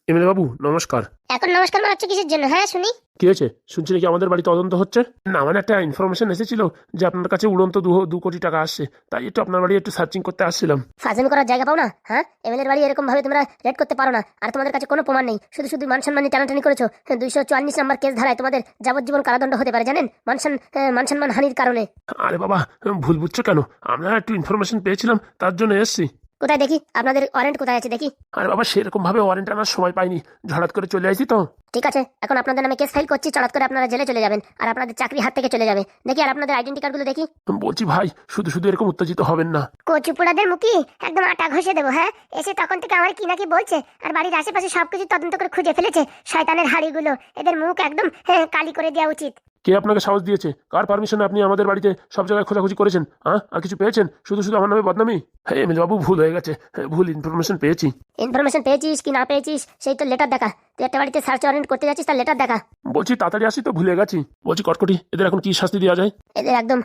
MLA বাবু নমস্কার। এখন নমস্কার মানাচ্ছ কিসের জন্য? হ্যাঁ শুনি। কি হয়েছে? শুনছি নাকি আমাদের বাড়ি তদন্ত হচ্ছে। না মানে একটা ইনফরমেশন এসেছিল যে আপনার কাছে উড়ন্ত 2 কোটি টাকা আসছে, তাই একটু আপনার বাড়ি একটু সার্চিং করতে আসছিলাম। ফাজলামি করার জায়গা পাও না? হ্যাঁ, এমএলএর বাড়ি এরকম ভাবে তোমরা রেড করতে পারো না। আর তোমাদের কাছে কোনো প্রমাণ নেই, শুধু শুধু মান সম্মান নিয়ে টানাটানি করেছো। 244 নম্বর কেস ধারায় তোমাদের যাবজ্জীবন কারাদণ্ড হতে পারে, জানেন? মান সম্মান হানির কারণে। আরে বাবা, ভুল বুঝছো কেন? আমরা একটু ইনফরমেশন পেয়েছিলাম, তার জন্য এসেছি। কোথায় দেখি আপনাদের ওয়ারেন্ট কোথায় আছে দেখি। আরে বাবা, সেরকম ভাবে ওয়ারেন্ট আনার সময় পাইনি, ঝড়াত করে চলে আসি তো। ঠিক আছে, এখন আপনাদের নামে কেস ফাইল করছি, চড়াত করে আপনারা জেলে চলে যাবেন আর আপনাদের চাকরি হাত থেকে চলে যাবে। দেখি আর আপনাদের আইডেন্টি কার্ডগুলো দেখি। বলছি ভাই, শুধু শুধু এরকম উত্তেজিত হবেন না। কচুপুড়াদের মুখি একদম আটা ঘষে দেবো। হ্যাঁ, এসে তখন থেকে আমার কি নাকি বলছে, আর বাড়ির আশেপাশে সবকিছু তদন্ত করে খুঁজে ফেলেছে। শয়তানের হাড়িগুলো, এদের মুখ একদম কালি করে দেওয়া উচিত। কে আপনাকে সাহস দিয়েছে? কার পারমিশনে আপনি আমাদের বাড়িতে সব জায়গায় খোঁজাখুঁজি করেছেন? হ্যাঁ, আর কিছু পেয়েছেন? শুধু শুধু আমার নামে বদনামি। হ্যাঁ এমএলএ বাবু, ভুল হয়ে গেছে। ভুল ইনফরমেশন পেয়েছি। ইনফরমেশন পেয়েছিস কি না পেয়েছিস সেই তো লেটার দেখা। তুই একটা বাড়িতে সার্চ ওয়ারেন্ট করতে যাচ্ছিস, তার লেটার দেখা। বলছি তাড়াতাড়ি আসি তো, ভুলে গেছি। বলছি কটকটি, এদের এখন কি শাস্তি দেওয়া যায়? এদের একদম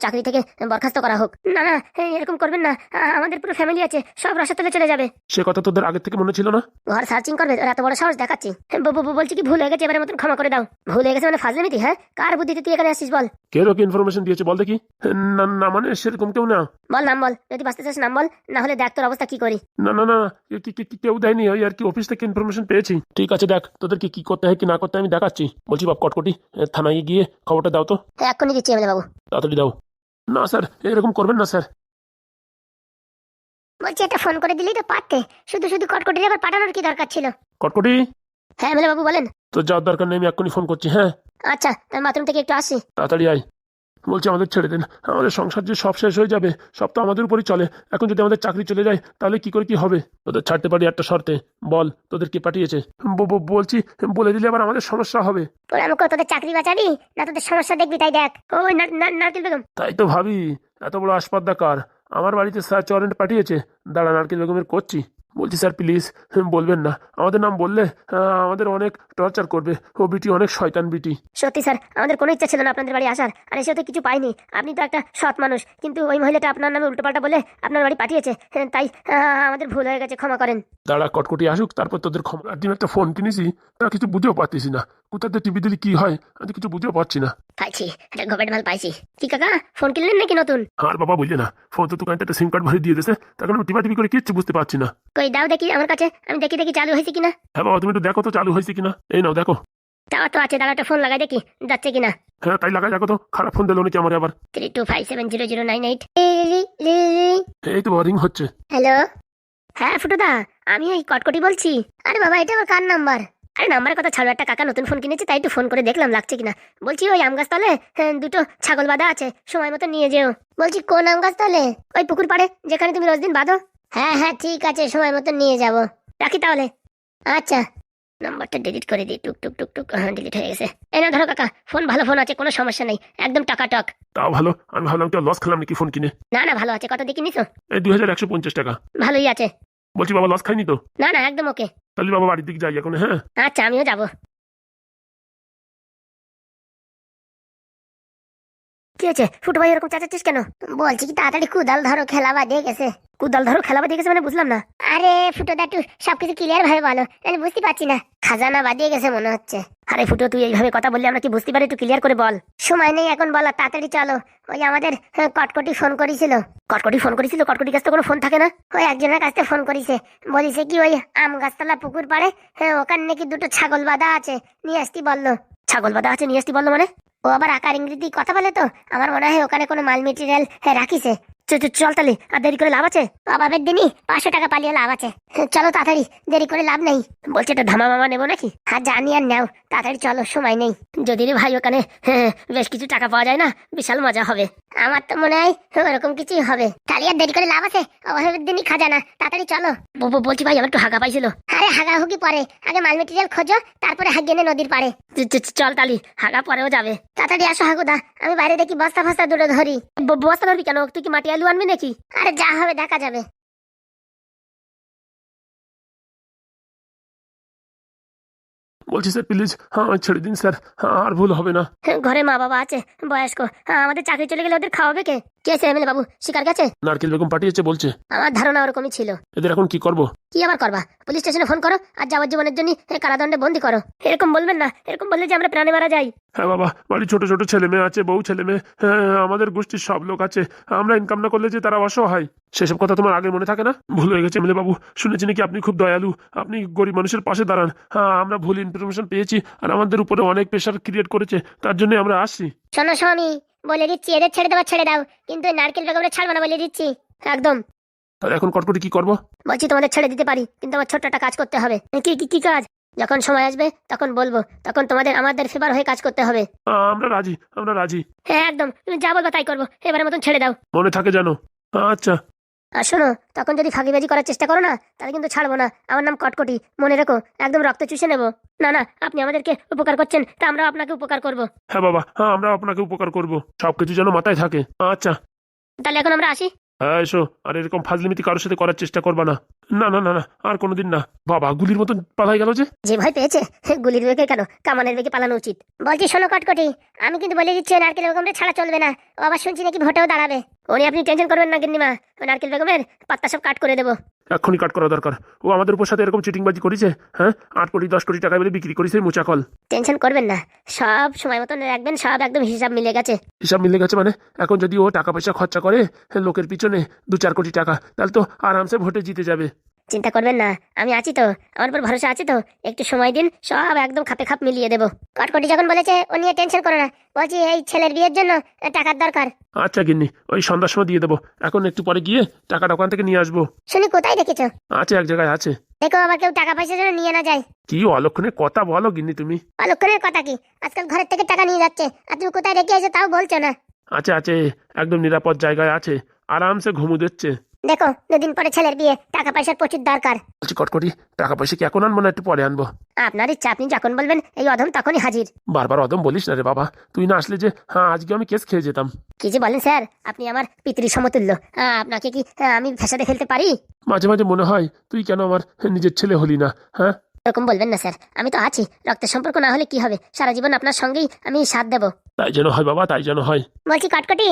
চাকরি থেকে বরখাস্ত করা হোক। না না, এরকম করবেন না। আমাদের পুরো ফ্যামিলি আছে, সব রসাতলে চলে যাবে। সে কথা তোদের আগে থেকে মনে ছিল না? ঘর সার্চিং করবে, ওর এত বড় সাহস দেখাচ্ছি। বলছি কি ভুল হয়ে গেছে, এবারের মতন ক্ষমা করে দাও। ভুল হয়ে গেছে মানে ফাজলামিতি? হ্যাঁ, কার বুদ্ধিতে তুই এখানে আসছিস বল? কে ওকে ইনফরমেশন দিয়েছে বল দেখি। না না মানে সেরকম কেউ না। বল নাম বল, যদি বাঁচতে চাস নাম বল, না হলে দেখ তোর অবস্থা কি করি। না না না, কেউ দেয়নি, ওই আর কি অফিস থেকে ইনফরমেশন পেয়েছি। ঠিক আছে দেখ, তোদের কি করতে হয় কি না করতে হয় আমি দেখাচ্ছি। বলছি বাপ কটকটি, থানায় গিয়ে খবরটা দাও তো। এক্ষুনি দিচ্ছি এমএলএ বাবু। তাড়াতাড়ি দাও। না স্যার, এরকম করবেন না স্যার। বলছি একটা ফোন করে দিলেই তো পারতে, শুধু শুধু কটকটি আবার পাঠানোর কি দরকার ছিল? কটকটি, হ্যাঁ এমএলএ বাবু বলেন। তোর যাওয়ার দরকার নেই, আমি এক্ষুনি ফোন করছি। হ্যাঁ আচ্ছা, আমি বাথরুম থেকে একটু আসি। তাড়াতাড়ি আয়। বলছি আমাদের ছেড়ে দিন, আমাদের সংসার যে সব শেষ হয়ে যাবে, সব তো আমাদের উপরই চলে। এখন যদি আমাদের চাকরি চলে যায় তাহলে কি করে কি হবে? তোদের ছাড়তে পারি একটা শর্তে। বল তোদের কি পাঠিয়েছে? বলছি, বলে দিলে আবার আমাদের সমস্যা হবে। তোরা আমাকে তোদের চাকরি বাঁচাবি না তোদের সমস্যা দেখবি, তাই দেখ। ওই নারকেল বেগম। তাই তো ভাবি, এত বড় আসপর্দা কার? আমার বাড়িতে সার্চ ওয়ারেন্ট পাঠিয়েছে, দাঁড়া নারকেল বেগমের করছি। বলছি স্যার প্লিজ বলবেন না, আমাদের নাম বললে আমাদের অনেক টর্চার করবে। ও বিটি অনেক শয়তান বিটি। সত্যি স্যার, আমাদের কোনো ইচ্ছা ছিল না আপনাদের বাড়ি আসার, আর এসেও তো কিছু পাইনি। আপনি তো একটা সৎ মানুষ, কিন্তু ওই মহিলাটা আপনার নামে উল্টোপাল্টা বলে আপনার বাড়ি পাঠিয়েছে। তাই আমাদের ভুল হয়ে গেছে, ক্ষমা করেন। দাঁড়া কটকটি আসুক, তারপর তোদের ক্ষমতার জন্য একটা ফোন কিনেছি, তা কিছু বুঝেও পারতেছি না। কোথাতে টিভি দিলে কি হয় আমি কিছু বুঝেও পারছি না। পাইছি, একটা গভর্নমেন্ট মাল পাইছি। কি কাকা, ফোন কিনলেন নাকি নতুন? আর বাবা বুঝলে না, ফোন তো দোকানটা একটা সিম কার্ড ভরে দিয়ে দিয়েছে, তখন আমি টিপা টিপি করে কিচ্ছু বুঝতে পারছি না। কই দাও দেখি আমার কাছে, আমি দেখি দেখি চালু হয়েছে কিনা। হ্যাঁ বাবা, তুমি একটু দেখো তো চালু হয়েছে কিনা। এই নাও দেখো। টাওয়ার তো আছে, দাঁড়া একটা ফোন লাগাই দেখি যাচ্ছে কিনা। হ্যাঁ তাই লাগাই, দেখো তো। খারাপ ফোন দিল নাকি আমার আবার? 32570098। এই তো বাবা, রিং হচ্ছে। হ্যালো, হ্যাঁ ফুটুদা, আমি ওই কটকটি বলছি। আরে বাবা, এটা আমার কার নাম্বার? আরে নাম্বারের কথা ছাড়ো, একটা কাকা নতুন ফোন কিনেছে, তাই একটু ফোন করে দেখলাম লাগছে কিনা। বলছি ওই আম গাছতলে দুটো ছাগল বাঁধা আছে, সময় মতো নিয়ে যেও। বলছি কোন আম গাছতলে? ওই পুকুর পাড়ে যেখানে তুমি রোজ দিন বাঁধো। হ্যাঁ হ্যাঁ ঠিক আছে, সময় মতো নিয়ে যাব। রাখি তাহলে। আচ্ছা, নাম্বারটা ডিলিট করে দিই। টুক টুক টুক টুক, হ্যাঁ ডিলিট হয়ে গেছে। এই না ধরো কাকা, ফোন ভালো ফোন আছে, কোনো সমস্যা নেই, একদম টাকাটক। তাও ভালো, আমি ভাবলাম কেউ লস খেলাম নাকি ফোন কিনে। না না, ভালো আছে। কত দিয়ে কিনিছো? এই 2150 টাকা। ভালোই আছে। বলছি বাবা, লস খাইনি তো? না না, একদম ওকে। তাহলে বাবা বাড়ির দিকে যাই এখন। হ্যাঁ আচ্ছা, আমিও যাবো। কি হয়েছে ফুটু ভাই, এরকম চেঁচাচ্ছিস কেন? বলছি কি তাড়াতাড়ি কুদাল ধরো, খেলা বাদিয়ে গেছে। কুদাল ধরো, খেলা বাদিয়ে গেছে মানে বুঝলাম না। আরে ফুটো দা, একটু সবকিছু ক্লিয়ার ভাবে বলো, আমি বুঝতে পারছি না। খাজানা বাদিয়ে গেছে মনে হচ্ছে। আরে ফুটো, তুই এইভাবে কথা বললে আমরা কি বুঝতে পারি? একটু ক্লিয়ার করে বল। সময় নেই এখন বলো, তাড়াতাড়ি চলো। ওই আমাদের কটকটি ফোন করেছিল। কটকটি ফোন করেছিল? কটকটির কাছে তো কোনো ফোন থাকে না। ওই একজনের কাছ থেকে ফোন করেছে, বলিছে কি ওই আম গাছতলা পুকুর পাড়ে ওখানে নাকি দুটো ছাগল বাঁধা আছে, নিয়ে আসতে বললো। ছাগল বাঁধা আছে নিয়ে আসতে বললো মানে? ও আবার আকার ইংরেজি কথা বলে তো, আমার মনে হয় ওখানে কোনো মাল মেটেরিয়াল রাখিছে। চল তাহলে, আর দেরি করে লাভ আছে? অভাবের দিনই 500 টাকা পালিয়ে লাভ আছে। চলো তাড়াতাড়ি, দেরি করে লাভ নেই। বলছে এটা ধামা মামা নেবো নাকি? হ্যাঁ জানি, আর নাও তাড়াতাড়ি চলো, সময় নেই। যদি রে ভাই ওখানে বেশ কিছু টাকা পাওয়া যায় না, বিশাল মজা হবে। আমার তো মনে হয় ওরকম কিছুই হবে। তাহলে আর দেরি করে লাভ আছে, অভাবের দিনই খাজানা, তাড়াতাড়ি চলো। বলছি ভাই, আমার একটু হাগা পাইছিল। আরে হাগা হুকি পরে, আগে মাল মেটেরিয়াল খোঁজো, তারপরে হাগিয়ে নদীর পাড়ে। চল তালি, হাগা পরেও যাবে। তাড়াতাড়ি আসো হাগুদা, আমি বাইরে দেখি বস্তা ফস্তা দুটো ধরি। বস্তা ধরবি কেন? তুই কি মাটি আলু আনবি নাকি? আরে যা হবে দেখা যাবে। বলছি স্যার প্লিজ আমায় ছেড়ে দিন স্যার, আর ভুল হবে না। ঘরে মা বাবা আছে বয়স্ক, আমাদের চাকরি চলে গেলে ওদের খাওয়াবে কে? কে আছে এমএলএ বাবু? শিকার গেছে? নারকেল বেগম পাঠিয়েছে বলছে। আমার ধারণা ওরকমই ছিল। এদের এখন কি করব? কি আবার করবা? পুলিশ স্টেশনে ফোন করো আর যাবজ্জীবনের জন্য কারাদণ্ডে বন্দি করো। এরকম বলবেন না, এরকম বললে যে আমরা প্রাণে মারা যাই। হ্যাঁ বাবা, বাড়ি ছোট ছোট ছেলে মেয়ে আছে, বউ ছেলে মেয়ে, আমাদের গোষ্ঠীর সব লোক আছে। আমরা ইনকাম না করলে যে তারা অসহায়, সেসব কথা তোমার আগে মনে থাকে না? ভুল হয়ে গেছে এমএলএ বাবু। শুনেছি নাকি আপনি খুব দয়ালু, আপনি গরিব মানুষের পাশে দাঁড়ান। আমরা ভুল ইনফরমেশন পেয়েছি আর আমাদের উপরে অনেক প্রেশার ক্রিয়েট করেছে, তার জন্য আমরা আসছি। শোনো স্বামী, বলে দিচ্ছি এদের ছেড়ে দেওয়া ছেড়ে দাও, কিন্তু নারকেল বেগমরা ছাড়বো না বলে দিচ্ছি একদম। তাহলে এখন কটকটি কি করবো? বলছি তোমাদের ছেড়ে দিতে পারি, কিন্তু আমার ছোট্ট একটা কাজ করতে হবে। কি কি কি কাজ? যখন সময় আসবে তখন বলবো, তখন তোমাদের আমাদের ফেভার হয়ে কাজ করতে হবে। আমরা রাজি, আমরা রাজি। হ্যাঁ একদম, তুমি যা বলবো তাই করবো, এবারের মতন ছেড়ে দাও। মনে থাকে জানো? আচ্ছা। আর শোনো, তখন যদি ফাঁকিবাজি করার চেষ্টা করো না, তাহলে কিন্তু ছাড়বো না। আমার নাম কটকটি, মনে রেখো, একদম রক্ত চুষে নেবো। না না, আপনি আমাদেরকে উপকার করছেন, তা আমরাও আপনাকে উপকার করব। হ্যাঁ বাবা, আমরা আপনাকে উপকার করব, সবকিছু যেন মাথায় থাকে। আচ্ছা তাহলে এখন আমরা আসি। হ্যাঁ এসো, আর এরকম ফাজলিমিতি কারোর সাথে করার চেষ্টা করবা না। না না না না, আর কোনোদিন না। বাবা গুলির মতন পালাই গেল যে। যে ভয় পেয়েছে, গুলির বেগে কেন, কামানের বেগে পালানো উচিত। বলছি শোনো কটকটি, আমি কিন্তু বলে দিচ্ছি নারকেল বেগমরে ছাড়া চলবে না। ও আবার শুনছি নাকি ভোটেও দাঁড়াবে। উনি আপনি টেনশন করবেন না গিন্নিমা, নারকেল বেগমের পাত্তা সব কাট করে দেবো। এক্ষুনি কাট করা দরকার। ও আমাদের উপর সাথে এরকম চিটিংবাজি করেছে, হ্যাঁ 8 কোটি 10 কোটি টাকা বলে বিক্রি করেছে মুচাকল। টেনশন করবেন না, সব সময় মতন রাখবেন, সব একদম হিসাব মিলে গেছে। হিসাব মিলে গেছে মানে? এখন যদি ও টাকা পয়সা খরচা করে লোকের পিছনে 2-4 কোটি টাকা, তাহলে তো আরামসে ভোটে জিতে যাবে। চিন্তা করবেন না, আমি আছি তো, আমার উপর ভরসা আছে তো। একটু সময় দিন, সব একদম খাপে খাপ মিলিয়ে দেবো। কটকটি যখন বলেছে ও নিয়ে টেনশন করো না। বলছি এই ছেলের বিয়ের জন্য টাকার দরকার। আচ্ছা গিন্নি, ওই সন্ধ্যার সময় দিয়ে দেবো। এখন একটু পরে গিয়ে টাকাটা ওখান থেকে নিয়ে আসবো। শুনি কোথায় রেখেছো? আছে এক জায়গায় আছে। দেখো আবার কেউ টাকা পয়সা যেন নিয়ে না যায়। কি অলক্ষণে কথা বলো গিন্নি তুমি। অলক্ষণের কথা কি? আজকাল ঘরের থেকে টাকা নিয়ে যাচ্ছে, আর তুমি কোথায় রেখে এসে তাও বলছো না। আছে আছে, একদম নিরাপদ জায়গায় আছে, আরামসে ঘুমু দিচ্ছে। দেখো 2 দিন পরে ছেলের বিয়ে, টাকা পয়সার প্রচুর দরকার। বলছি কটকটি, টাকা পয়সা কি এখন আনবো না একটু পরে আনবো? আপনার ইচ্ছা, আপনি যখন বলবেন এই অধম তখনই হাজির। বারবার অদম বলিস না রে বাবা, তুই না আসলে যে আজকে আমি কেস খেয়ে যেতাম। কি যে বলেন স্যার, আপনি আমার পিতৃ সমতুল্য। আপনাকে কি আমি ফ্যাসাদে ফেলতে পারি? মাঝে মাঝে মনে হয় তুই কেন আমার নিজের ছেলে হলি না। হ্যাঁ এরকম বলবেন না স্যার, আমি তো আছি। রক্তের সম্পর্ক না হলে কি হবে, সারা জীবন আপনার সঙ্গেই আমি সাথ দেবো। তাই যেন হয় বাবা, তাই যেন হয়। বলছি কটকটি,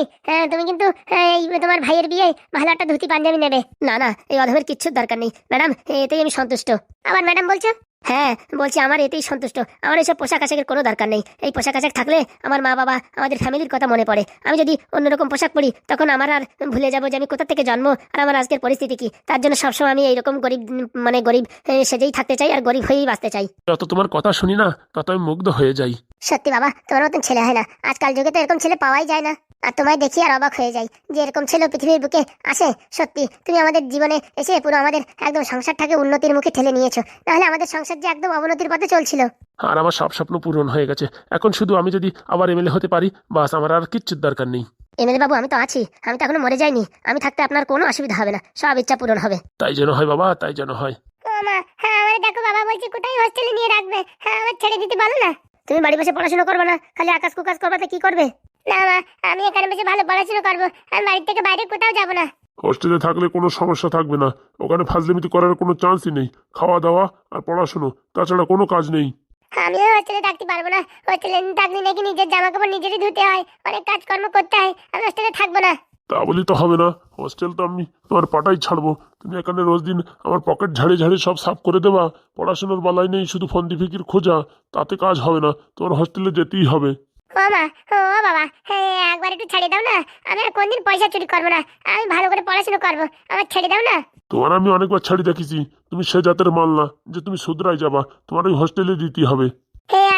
তুমি কিন্তু এই তোমার ভাইয়ের বিয়ে ভালো একটা ধুতি পাঞ্জাবি নেবে। না না, এই অধমের কিচ্ছুর দরকার নেই ম্যাডাম, এতেই আমি সন্তুষ্ট। আবার ম্যাডাম বলছো? হ্যাঁ বলছি, আমার এতেই সন্তুষ্ট। আমার এইসব পোশাক আশাকের কোনো দরকার নেই। এই পোশাক আশাক থাকলে আমার মা বাবা, আমাদের ফ্যামিলির কথা মনে পড়ে। আমি যদি অন্যরকম পোশাক পরি, তখন আমার আর ভুলে যাবো যে আমি কোথা থেকে জন্ম আর আমার আজকের পরিস্থিতি কি। তার জন্য সবসময় আমি এইরকম গরিব, মানে গরিব সেজেই থাকতে চাই আর গরিব হয়েই বাঁচতে চাই। যত তোমার কথা শুনি না তত আমি মুগ্ধ হয়ে যাই। সত্যি বাবা, তোমার মতন ছেলে হয় না, আজকাল যুগে তো এরকম ছেলে পাওয়াই যায় না। আর তোমায় দেখি আর অবাক হয়ে যাই যে এরকম ছেলে পৃথিবীর বুকে আসে। সত্যি তুমি আমাদের জীবনে এসে পুরো আমাদের একদম সংসারটাকে উন্নতির মুখে ঠেলে নিয়েছো, নাহলে আমাদের সংসার যে একদম অবনতির পথে চলছিল। আর আমার সব স্বপ্ন পূরণ হয়ে গেছে। এখন শুধু আমি যদি আবার এমএলএ হতে পারি, বাস আমার আর কিচ্ছুর দরকার নেই। এমএলএ বাবু আমি তো আছি, আমি তো এখনো মরে যাইনি। আমি থাকতে আপনার কোনো অসুবিধা হবে না, সব ইচ্ছা পূরণ হবে। তাই যেন হয় বাবা, তাই যেন হয়। হ্যাঁ দেখো বাবা বলছি কোথায় হোস্টেলে নিয়ে রাখবে, হ্যাঁ আমার ছেড়ে দিতে বলো না। তুমি বাড়ি বসে পড়াশোনা করবে না, খালি আকাশ কুকাশ করবে, তো কি করবে? না মা, আমি এখানে বসে ভালো পড়াশোনা করবো, আমি বাড়ি থেকে বাইরে কোথাও যাবো না। হোস্টেলে থাকলে কোনো সমস্যা থাকবে না, ওখানে ফাজলিমিতি করার কোনো চান্সই নেই। খাওয়া দাওয়া আর পড়াশুনো, তাছাড়া কোনো কাজ নেই। আমিও হোস্টেলে থাকতে পারবো না। হোস্টেলে থাকলে নাকি নিজের জামা কাপড় নিজেরই ধুতে হয়, অনেক কাজকর্ম করতে হয়। আমি হোস্টেলে থাকবো না। তা বলি তো হবে না, হোস্টেল তো আমি তোমার পাটাই ছাড়বো। তুমি এখানে রোজ দিন আমার পকেট ঝাড়ে ঝাড়ে সব সাফ করে দেবা, পড়াশোনার বেলায় নেই, শুধু ফন্দি ফিকির খোঁজা, তাতে কাজ হবে না। তোমার হোস্টেলে যেতেই হবে। ও মা, ও বাবা, একবার একটু ছেড়ে দাও না। আমি আর কোনদিন পয়সা চুরি করবো না, আমি ভালো করে পড়াশোনা করবো, আমার ছেড়ে দাও না। তোমার আমি অনেকবার ছাড়ি দেখেছি, তুমি সে জাতের মাল না যে তুমি শুধরাই যাবা। তোমার ওই হোস্টেলে দিতেই হবে।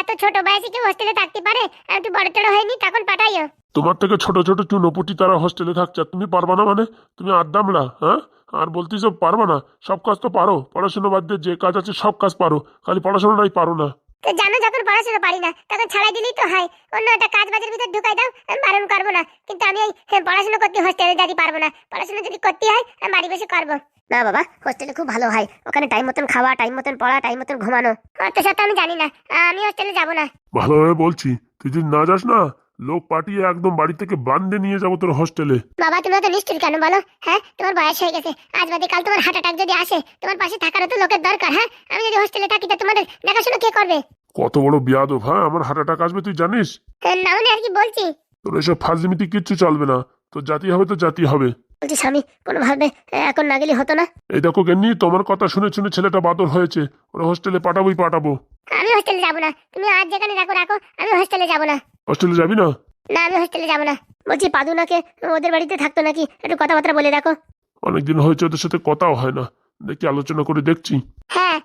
এত ছোট বয়সে কেউ হোস্টেলে থাকতে পারে? একটু বড় টড় হয়নি তখন পাঠাইও। তোমার থেকে ছোট ছোট চুনোপুটি তারা হোস্টেলে থাকছে, আর তুমি পারবা না মানে? তুমি আড্ডামলা, হ্যাঁ? আর বলতেই সব পারবা না? সব কাজ তো পারো, পড়াশোনা বাদ দিয়ে যে কাজ আছে সব কাজ পারো, খালি পড়াশোনাটাই পারো না। তো জানো যখন পড়াশোনা পারি না তখন ছাড়াই দিলেই তো হয়। অন্য একটা কাজ বাজের ভিতর ঢুকাই দাও, আমি বারণ করবো না। কিন্তু আমি এই পড়াশোনা করতে হোস্টেলে যেতে পারবো না। পড়াশোনা যদি করতে হয় আমি বাড়ি বসে করবো। না বাবা, হোস্টেলে খুব ভালো হয়, ওখানে টাইম মতন খাওয়া, টাইম মতন পড়া, টাইম মতন ঘুমানো। অত সাথে আমি জানি না, আমি হোস্টেলে যাবো না। ভালোভাবে বলছি, তুই যদি না যাস না, লোক পাঠিয়ে একদম বাড়ি থেকে বান্ধে নিয়ে যাবো তোর হোস্টেলে। বাবা তুমি তো নিশ্চিত কেন বলো? হ্যাঁ তোমার বয়স হয়ে গেছে, আজ বাদে কাল তোমার হার্ট অ্যাটাক যদি আসে, তোমার পাশে থাকারও তো লোকের দরকার। হ্যাঁ আমি যদি হোস্টেলে থাকি তা তোমাদের দেখাশোনা কে করবে? কত বড় বিয়াদব, হ্যাঁ? আমার হার্ট অ্যাটাক আসবে তুই জানিস? না মানে আর কি বলছি। তোর এসব ফাজলিমিতি কিচ্ছু চলবে না। তোর জাতি হবে তো জাতি হবে। বলছি স্বামী, কোনোভাবে এখন না গেলে হতো না? এই দেখো গেন্নি, তোমার কথা শুনে শুনে ছেলেটা বাদর হয়েছে। ওরা হোস্টেলে পাঠাবোই পাঠাবো। আমি হোস্টেলে যাবো না, তুমি আজ যেখানে রাখো রাখো, আমি হোস্টেলে যাবো না। হোস্টেলে যাবি না? না, আমি হোস্টেলে যাবো না। বলছি পাদুনাকে ওদের বাড়িতে থাকতো নাকি, একটু কথাবার্তা বলে দেখো। অনেকদিন হয়েছে ওদের সাথে কথাও হয় না, দেখি আলোচনা করে দেখছি। হ্যাঁ,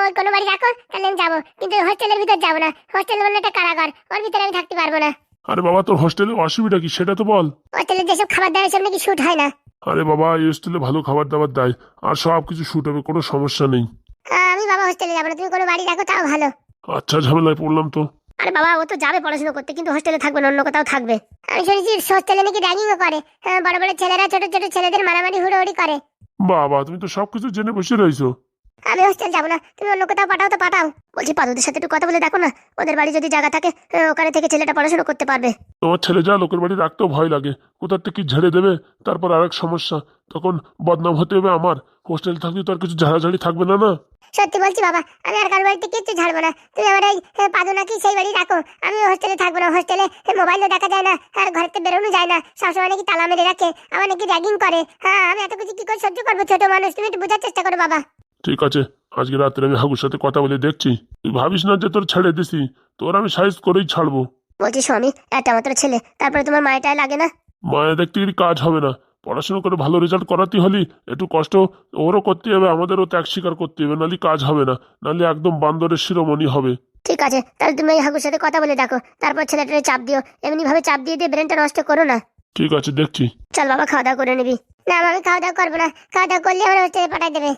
ওই কোনো বাড়ি রাখো, তাহলে আমি যাবো, কিন্তু হোস্টেলের ভিতর যাবো না। হোস্টেল মানে একটা কারাগার, ওর ভিতরে আমি থাকতে পারবো না। আরে বাবা, তোর হোস্টেলে অসুবিধা কি সেটা তো বল। হোস্টেলে যেসব খাবার দেয় সব নাকি শুট হয় না। আরে বাবা, এই হোস্টেলে ভালো খাবার দাবার দেয়, আর সব কিছু শুট হবে, কোনো সমস্যা নেই। আমি বাবা হোস্টেলে যাবো না, তুমি কোনো বাড়ি রাখো তাও ভালো। আচ্ছা, ঝামেলায় পড়লাম তো। আরে বাবা, ও তো যাবে পড়াশোনা করতে, কিন্তু হোস্টেলে থাকবে না, অন্য কোথাও থাকবে। আমি শুনেছি হোস্টেলে নাকি র্যাগিংও করে। বড় বড় ছেলেরা ছোট ছোট ছেলেদের মারামারি হুড়োহুড়ি করে। বাবা, তুমি তো সবকিছু জেনে বসে রয়েছো। আমি হোস্টেল যাবো না, তুমি অন্য কোথাও পাঠাও তো পাঠাও। বলছি পাদুদের সাথে একটু কথা বলে দেখো না, ওদের বাড়ি যদি জায়গা থাকে ওখানে থেকে ছেলেটা পড়াশোনা করতে পারবে। তোমার ছেলে যা, লোকের বাড়ি রাখতেও ভয় লাগে, কোথার থেকে কি ঝেড়ে দেবে, তারপর আরেক সমস্যা, তখন বদনাম হতে হবে আমার। হোস্টেল থাকলে তো আর কিছু ঝাড়াঝাড়ি থাকবে না, না? সত্যি বলছি বাবা, আমি আর কারোর বাড়িতে কিচ্ছু ছাড়বো না। তুমি আমার এই পাদুনাকে সেই বাড়ি রাখো, আমি হোস্টেলে থাকবো না। হোস্টেলে মোবাইলও দেখা যায় না, আর ঘর থেকে বেরোনো যায় না, সবসময় নাকি তালা মেরে রাখে, আমার নাকি র্যাগিং করে। হ্যাঁ, আমি এত কিছু কি করে সহ্য করবো? ছোট মানুষ, তুমি একটু বোঝার চেষ্টা করো বাবা। ঠিক আছে, আজকে রাত্রে আমি হাগুর সাথে কথা বলে দেখছি। তুই ভাবিস না যে তোর ছেড়ে দিছি, তোর আমি সাইজ করেই ছাড়বো। বলছি স্বামী, একটা মাত্র ছেলে, তারপরে তোমার মায়েটাই লাগে না? মায়ের দেখতে গেলে কাজ হবে না, পড়াশোনা করে ভালো রেজাল্ট করাতে হলে একটু কষ্ট ওরও করতে হবে, আমাদেরও ত্যাগ স্বীকার করতে হবে, নাহলে কাজ হবে না, নাহলে একদম বান্দরের শিরোমণি হবে। ঠিক আছে, তাহলে তুমি এই হাগুর সাথে কথা বলে দেখো, তারপর ছেলেটারে চাপ দিও। এমনি ভাবে চাপ দিয়ে দিয়ে ব্রেনটা নষ্ট করো না। ঠিক আছে, দেখছি। চল বাবা, খাওয়া দাওয়া করে নিবি। না আমি খাওয়া দাওয়া করবো না, খাওয়া দাওয়া করলে আমার হোস্টেলে পাঠাই দেবে।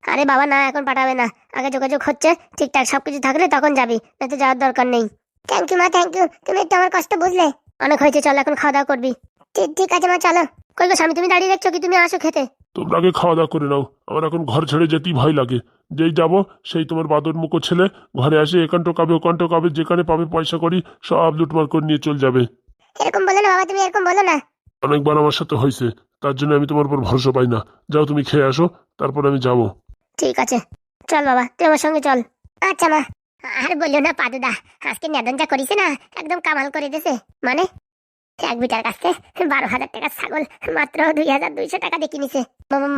আরে বাবা না, এখন পাঠাবে না, আগে যোগাযোগ হচ্ছে, ঠিকঠাক সবকিছু থাকলে তখন যাবি, না তো যাওয়ার দরকার নেই। থ্যাংক ইউ মা, থ্যাংক ইউ, তুমি একটু আমার কষ্ট বুঝলে। অনেক হয়েছে, চল এখন খাওয়া দাওয়া করবি। ঠিক ঠিক আছে মা, চলো। কই গো স্বামী, তুমি দাঁড়িয়ে দেখছো কি? তুমি আসো খেতে। তোমরা আগে খাওয়া দাওয়া করে নাও, আমার এখন ঘর ছেড়ে যেতেই ভয় লাগে। যেই যাব সেই তোমার বাদর মুখো ছেলে ঘরে আসে, এখান টোকাবে ওখান টোকাবে, যেখানে পাবে পয়সা করি সব লুটমার করে নিয়ে চলে যাবে। এরকম বলো না বাবা, তুমি এরকম বলো না। অনেকবার আমার সাথে হয়েছে, তার জন্য আমি তোমার উপর ভরসা পাই না। যাও, তুমি খেয়ে আসো, তারপর আমি যাবো। ঠিক আছে, চল বাবা, তুই আমার সঙ্গে চল। আচ্ছা মা। আর বললো না পাদুদা, আজকে নেদন যা করিস না, একদম কামাল করে দিয়েছে। মানে এক বিটার কাছে 12,000 টাকার ছাগল মাত্র 2,200 টাকা দিয়ে কিনেছে।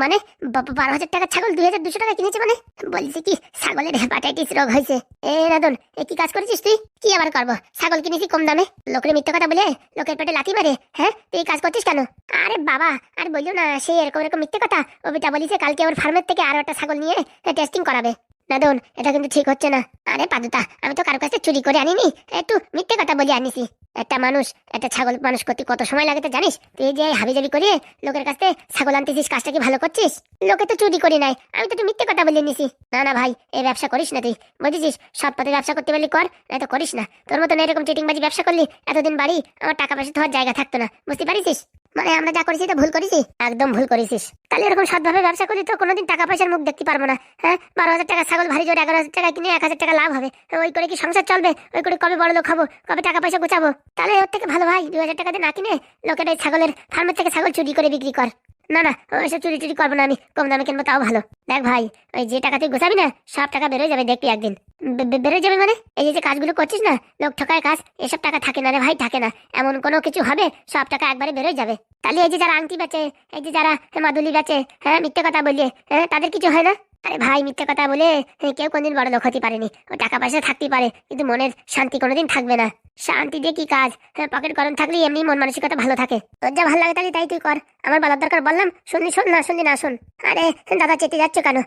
মানে 12,000 টাকার ছাগল 2,200 টাকা কিনেছে? মানে বলছি কি, ছাগলের হেপাটাইটিস রোগ হয়েছে। এ রাদন, এ কি কাজ করেছিস তুই? কি আবার করবো, ছাগল কিনেছি কম দামে, লোকের মিথ্যে কথা বলে লোকের পেটে লাথি মারে। হ্যাঁ, তুই এই কাজ করছিস কেন? আরে বাবা, আর বললো না, সে এরকম এরকম মিথ্যে কথা। ও বেটা বলিছে কালকে ওর ফার্মের থেকে আরো একটা ছাগল নিয়ে টেস্টিং করাবে। নাদন, এটা কিন্তু ঠিক হচ্ছে না। আরে পাদুতা, আমি তো কারো কাছে চুরি করে আনিনি, একটু মিথ্যে কথা বলে আনিছি। একটা মানুষ, একটা ছাগল মানুষ করতে কত সময় লাগে তো জানিস? তুই যে হাবিজাবি করিয়ে লোকের কাছে ছাগল আনতেছিস, কাজটা কি ভালো করছিস? লোকে তো চুরি করি নাই, আমি তো একটু মিথ্যে কথা বলে নিছি। না না ভাই, এই ব্যবসা করিস না তুই, বুঝেছিস? সৎ পথে ব্যবসা করতে পারলি কর, না তো করিস না। তোর মতন এরকম চিটিংবাজি ব্যবসা করলি এতদিন বাড়ি আমার টাকা পয়সা ধোয়ার জায়গা থাকতো না, বুঝতে পারিস? মানে আমরা যা করেছি তো ভুল করেছি, একদম ভুল করেছিস। তাহলে এরকম সৎভাবে ব্যবসা করলি তো কোনোদিন টাকা পয়সার মুখ দেখতে পারবো না। হ্যাঁ, 12,000 টাকা ছাগল ভারী জোর 11,000 টাকা কিনে 1,000 টাকা লাভ হবে। ওই করে কি সংসার চলবে? ওই করে কবে বড় লোক হবো, কবে টাকা পয়সা গোছাবো? তাহলে ওর থেকে ভালো ভাই 2,000 টাকা দিয়ে না কিনে লোকের এই ছাগলের ফার্মের থেকে ছাগল চুরি করে বিক্রি কর। না না, ওইসব চুরি টুরি করবো না, আমি কম দামে কিনবো তাও ভালো। দেখ ভাই, ওই যে টাকা তুই গোছাবি না, সব টাকা বেরোয় যাবে, দেখবি একদিন। বেরোয় যাবে মানে? এই যে কাজগুলো করছিস না, লোক ঠকায় কাজ, এসব টাকা থাকে না রে ভাই, থাকে না। এমন কোনো কিছু হবে সব টাকা একবারে বেরোয় যাবে। তাহলে এই যে যারা আংটি বেচে, এই যে যারা মাদুলি বেচে, হ্যাঁ মিথ্যে কথা বলিয়ে, হ্যাঁ তাদের কিছু হয় না? আরে ভাই, মিথ্যে কথা বলে কেউ কোনদিন বড় লোক হতে পারেনি। ও টাকা পয়সা থাকতেই পারে, কিন্তু মনের শান্তি কোনোদিন থাকবে না। শান্তি দিয়ে কি কাজ? পকেট গরম থাকলে এমনি মন মানসিকতা ভালো থাকে। তোর যা ভালো লাগে তাহলে তাই তুই কর, আমার বলার দরকার বললাম, শুনলি শোন, না শুনলি না শোন। আরে দাদা, চেতে যাচ্ছ কেন?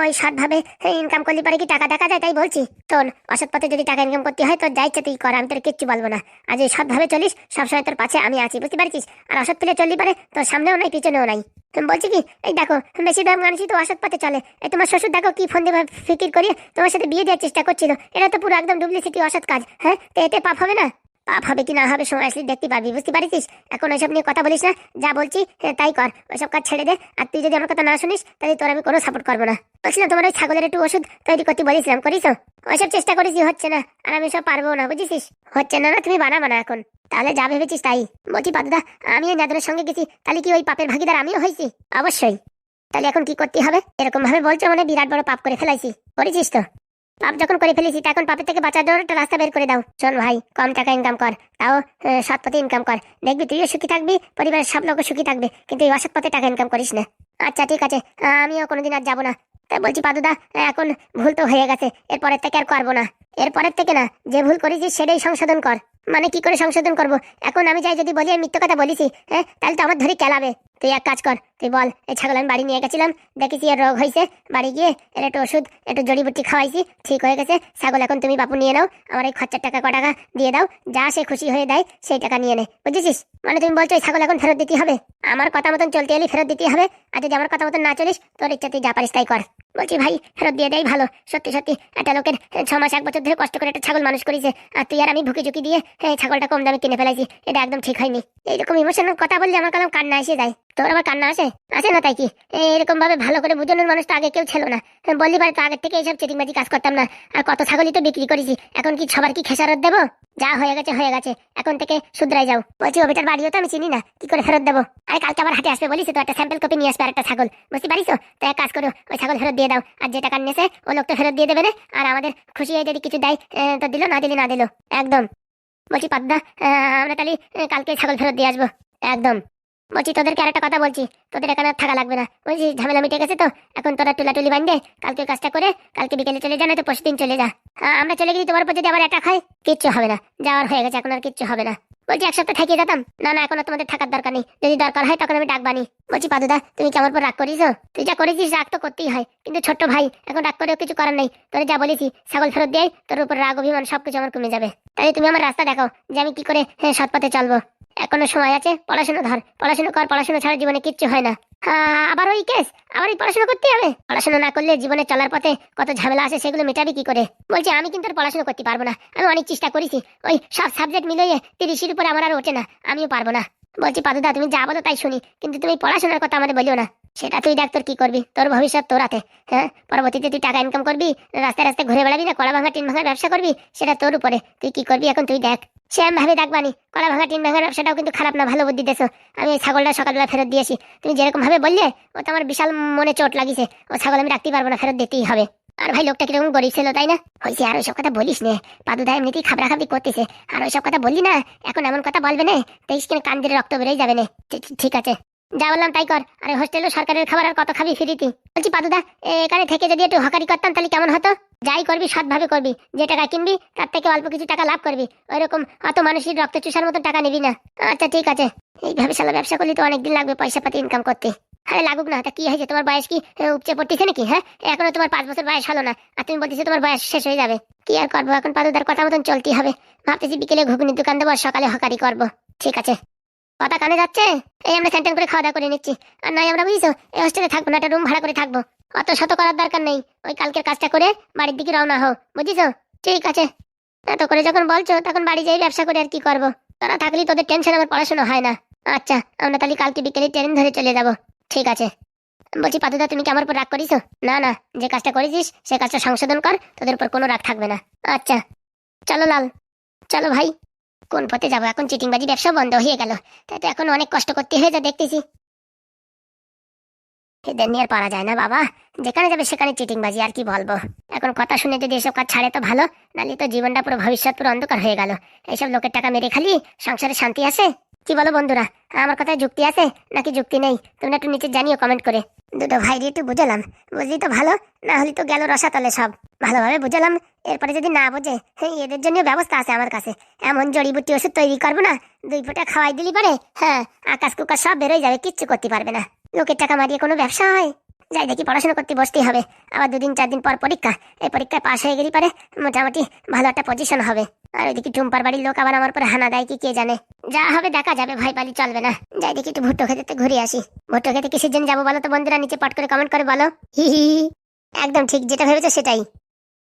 ওই সৎভাবে ইনকাম করলে পারে কি টাকা দেখা যায়, তাই বলছি। তোর অসৎ পথে যদি টাকা ইনকাম করতে হয়, তোর যা ইচ্ছা তুই কর, আমি তোর কিচ্ছু বলবো না। আর এই সৎভাবে চলিস, সবসময় তোর পাশে আমি আছি, বুঝতে পারছিস? আর অসৎ পেলে চললি পারে তোর সামনেও নাই পিছনেও নাই। তুমি বলছি কি, এই দেখো বেশিরভাগ মানুষই তো অসৎ পথে চলে। এই তোমার শ্বশুর দেখো কি ফোন দিয়ে ফিকির করিয়ে তোমার সাথে বিয়ে দেওয়ার চেষ্টা করছিল। এটা তো পুরো একদম ডুপ্লিসিটি অসৎ কাজ। হ্যাঁ, তো এতে পাপ হবে না? পাপ হবে কি না হবে সময় আসলে দেখতে পারবি, বুঝতে পারিস? এখন ওইসব নিয়ে কথা বলিস না, যা বলছি তাই কর, ওইসব কাজ ছেড়ে দে। আর তুই যদি আমার কথা না শুনিস, তাহলে তোর আমি কোনো সাপোর্ট করবো না। বলছিলাম তোমার ওই ছাগলের একটু ওষুধ তৈরি করতে বলেছিলাম, করিস? ওইসব চেষ্টা করেছি, হচ্ছে না, আর আমি সব পারবো না, বুঝেছিস? হচ্ছে না, না তুমি বানাবা না এখন, তাহলে যা ভেবেছিস তাই। বলছি পাদুদা, আমি ওই নেদনের সঙ্গে গেছি, তাহলে কি ওই পাপের ভাগিদার আমিও হয়েছি? অবশ্যই। তাহলে এখন কি করতে হবে? এরকম ভাবে বলছো মানে বিরাট বড় পাপ করে ফেলাইছি, করেছিস তো? পাপ যখন করে ফেলেছি তখন পাপের থেকে বাঁচার জন্য একটা রাস্তা বের করে দাও। শোন ভাই, কম টাকা ইনকাম কর, তাও সৎ পথে ইনকাম কর, দেখবি তুইও সুখী থাকবি, পরিবারের সব লোক সুখী থাকবে, কিন্তু এই অসৎ পথে টাকা ইনকাম করিস না। আচ্ছা ঠিক আছে, আমিও কোনোদিন আর যাবো না। তাই বলছি পাদুদা, এখন ভুল তো হয়ে গেছে, এরপরের থেকে আর করবো না। এরপরের থেকে না, যে ভুল করেছিস সেটাই সংশোধন কর। মানে কি করে সংশোধন করব? এখন আমি যাই যদি বলি আমি মিথ্যে কথা বলিছি, হ্যাঁ, তাহলে তো আমার ধরে কেলাবে। তুই এক কাজ কর, তুই বল এই ছাগল আমি বাড়ি নিয়ে গেছিলাম, দেখেছি এর রোগ হয়েছে, বাড়ি গিয়ে এর একটু ওষুধ একটু জড়িবুটি খাওয়াইছি, ঠিক হয়ে গেছে। ছাগল এখন তুমি বাপু নিয়ে নাও, আমার এই খরচার টাকা টাকা দিয়ে দাও, যা সে খুশি হয়ে দেয় সেই টাকা নিয়ে নে, বুঝেছিস? মানে তুমি বলছো এই ছাগল এখন ফেরত দিতে হবে? আমার কথা মতন চলতে এলে ফেরত দিতে হবে, আর যদি আমার কথা মতন না চলিস তোর ইচ্ছা তুই যা পারিস তাই কর। বলছি ভাই, ফেরত দিয়ে দেয় ভালো। সত্যি সত্যি একটা লোকের 6 মাস 1 বছর ধরে কষ্ট করে একটা ছাগল মানুষ করেছে, আর তুই আর আমি ভুকি ঝুঁকি দিয়ে ছাগলটা কম দামে কিনে ফেলাইছি, এটা একদম ঠিক হয়নি। এইরকম ইমোশনাল কথা বললে আমার কালাম কান্না এসে যায়। তোর আবার কান্না আসে? আসে না তাই কি? এরকম ভাবে ভালো করে বুঝানোর মানুষ তো আগে কেউ ছিল না। বললি পারে তো আগের থেকে এইসব চিটিংবাজি কাজ করতাম না। আর কত ছাগলই তো বিক্রি করেছি, এখন কি সবার কি খেসারত দেবো? যা হয়ে গেছে হয়ে গেছে, এখন থেকে শুধরাই যাও। বলছি ও বেটার বাড়িও তো আমি চিনি না, কি করে ফেরত দেবো? আরে কালকে আবার হাটে আসবে বলিস তো, একটা স্যাম্পল কপি নিয়ে আসবে আর একটা ছাগল, বুঝতে পারিস? তো এক কাজ করো, ওই ছাগল ফেরত দিয়ে দাও, আর যে টাকা নিয়েছে ও লোকটা ফেরত দিয়ে দেবে না। আর আমাদের খুশি হয়ে যদি কিছু দেয় তো দিল, না দিলে না দিল, একদম। বলছি পাদ্দা, আমরা তাহলে কালকে ছাগল ফেরত দিয়ে আসবো, একদম। বলছি তোদেরকে আর একটা কথা বলছি, তোদের এখানে আর থাকা লাগবে না, বলছি ঝামেলা মিটে গেছে তো। এখন তোরা টুলাটুলি বান্ধে কালকে কাজটা করে কালকে বিকেলে চলে যা, না তো পরশু দিন চলে যা। আমরা চলে গেছি, তোমার উপর যদি আবার অ্যাটাক হয় কিচ্ছু হবে না, যাওয়ার হয়ে গেছে, এখন আর কিচ্ছু হবে না। বলছি এক সপ্তাহ থাকিয়ে যেতাম, না না এখন আর তোমাদের থাকার দরকার নেই, যদি দরকার হয় তখন আমি ডাক বানি। বলছি পাদুদা, তুমি কি আমার উপর রাগ করিস? তুই যা করেছিস রাগ তো করতেই হয়, কিন্তু ছোট্ট ভাই এখন রাগ করেও কিছু করার নেই। তোরে যা বলেছি ছাগল ফেরত দিয়ে তোর উপর রাগ অভিমান সবকিছু আমার কমে যাবে। তাই তুমি আমার রাস্তা দেখো যে আমি কি করে সৎ পথে চলবো। এখনো সময় আছে, পড়াশোনা ধর, পড়াশোনা কর, পড়াশোনা ছাড়া জীবনে কিচ্ছু হয় না। আবার ওই কেস, আবার ওই পড়াশোনা করতে হবে? পড়াশোনা না করলে জীবনে চলার পথে কত ঝামেলা আসে, সেগুলো মেটাবি কি করে? বলছি আমি কিন্তু আর পড়াশোনা করতে পারবো না, আমি অনেক চেষ্টা করেছি, ওই সব সাবজেক্ট মিলিয়ে 30-এর উপরে আমার আর ওঠে না, আমিও পারবো না। বলছি পাদুদা, তুমি যা বলো তাই শুনি, কিন্তু তুমি পড়াশোনার কথা আমাদের বলিও না। সেটা তুই দেখ তোর কি করবি, তোর ভবিষ্যৎ তোর হাতে। হ্যাঁ, পরবর্তীতে তুই টাকা ইনকাম করবি, রাস্তায় রাস্তায় ঘুরে বেড়াবি, না কলা ভাঙা টিন ভাঙার ব্যবসা করবি, সেটা তোর উপরে, তুই কি করবি এখন তুই দেখ। সে আমি ভাবে দেখবানি, কলা ভাঙা টিন ভাঙার ব্যবসাটাও কিন্তু খারাপ না, ভালো বুদ্ধি দেছো। আমি ওই ছাগলটা সকালবেলা ফেরত দিয়েছি, তুমি যেরকম ভাবে বললে ও তো আমার বিশাল মনে চোট লাগিছে, ও ছাগল আমি রাখতে পারবো না, ফেরত দিতেই হবে। আর ভাই লোকটা কিরকম গরিব ছিল তাই না? হয়েছে, আর ওইসব কথা বলিস নে, পাদুদা এমনিতেই খাবরা খাবরি করতেছে, আর ওইসব কথা বললি না, এখন এমন কথা বলবে না, তেইশ কিনে কান দিয়ে রক্ত বেরোয় যাবে না। ঠিক আছে, যা বললাম তাই কর। আরে হোস্টেলও সরকারের খাবার, আর কত খাবি ফ্রিতে? বলছি পাদুদা, এখানে থেকে যদি একটু হকারি করতাম তাহলে কেমন হতো? যাই করবি সৎভাবে করবি, যে টাকা কিনবি তার থেকে অল্প কিছু টাকা লাভ করবি, ওইরকম অত মানুষের রক্ত চুষার মতো টাকা নিবি না। আচ্ছা ঠিক আছে, এইভাবে শালা ব্যবসা করলে তো অনেকদিন লাগবে পয়সা পাতি ইনকাম করতে। আরে লাগুক না, তা কি হয়েছে? তোমার বয়স কি উপচে পড়তেছে নাকি? হ্যাঁ, এখনো তোমার 5 বছর বয়স হলো না, আর তুমি বলতেছো তোমার বয়স শেষ হয়ে যাবে। কি আর করবো, এখন পাদুদার কথা মতন চলতেই হবে। ভাবতেছি বিকেলে ঘুগনির দোকান দেবো, আর সকালে হকারি করবো। ঠিক আছে, কথা কানে যাচ্ছে? এই আমরা স্যান্টান করে খাওয়া দাওয়া করে নিচ্ছি, আর নয় আমরা বুঝছো এই হোস্টেলে থাকবো না, একটা রুম ভাড়া করে থাকবো। অত শত করার দরকার নেই, ওই কালকের কাজটা করে বাড়ির দিকে রওনা হও, বুঝিছো? ঠিক আছে, এত করে যখন বলছো তখন বাড়ি যাই ব্যবসা করে আর কি করবো। তারা থাকলেই তোদের টেনশন, আমার পড়াশোনা হয় না। আচ্ছা, আমরা তাহলে কালকে বিকেলে ট্রেন ধরে চলে যাবো। ঠিক আছে। বলছি পাদুদা, তুমি কি আমার উপর রাগ করিস? না না, যে কাজটা করেছিস সে কাজটা সংশোধন কর, তোদের উপর কোনো রাগ থাকবে না। আচ্ছা চলো লাল, চলো ভাই। কোন পথে যাবো এখন? চিটিংবাজি ব্যবসা বন্ধ হয়ে গেল, তাই তো এখন অনেক কষ্ট করতে হয়ে যা দেখতেছি। এদের নিয়ে আর পারা যায় না বাবা, যেখানে যাবে সেখানে চিটিংবাজি, আর কি বলবো। এখন কথা শুনে যদি এসব কাজ ছাড়ে তো ভালো, নাহলে তো জীবনটা পুরো ভবিষ্যৎ পুরো অন্ধকার হয়ে গেল। এইসব লোকের টাকা মেরে খালি সংসারে শান্তি আছে? কি বলো বন্ধুরা, আমার কথায় যুক্তি আছে নাকি যুক্তি নেই? তোমরা একটু নিচে জানিও কমেন্ট করে। দুটো ভাইরে একটু বুঝালাম, বুঝলি তো ভালো, না হলে তো গেল রসাতলে সব। ভালোভাবে বুঝালাম, এরপরে যদি না বোঝে এদের জন্য ব্যবস্থা আছে আমার কাছে। এমন জড়িবুটি ওষুধ তৈরি করবো না, 2 ফোঁটা খাওয়াই দিলি পারে, হ্যাঁ আকাশ কুকাশ সব বেরোয় যাবে, কিচ্ছু করতে পারবে না। লোকের টাকা মারিয়ে কোনো ব্যবসা হয়? যাই দেখি, পড়াশোনা করতে বসতেই হবে, আবার 2-4 দিন পর পরীক্ষা, এই পরীক্ষায় পাশ হয়ে গেলে পারে মোটামুটি ভালো একটা পজিশন হবে। আর ওইদিকে টুম্পার বাড়ির লোক আবার আমার পরে হানা দেয় কি কে জানে, যা হবে দেখা যাবে, ভয় পালি চলবে না। যাই দেখি একটু ভুট্টো খেতে ঘুরে আসি। ভুট্টো খেতে কিসের জন্য যাবো বলো তো বন্ধুরা, নিচে পট করে কমেন্ট করে বলো। হি হি, একদম ঠিক, যেটা ভেবেছো সেটাই।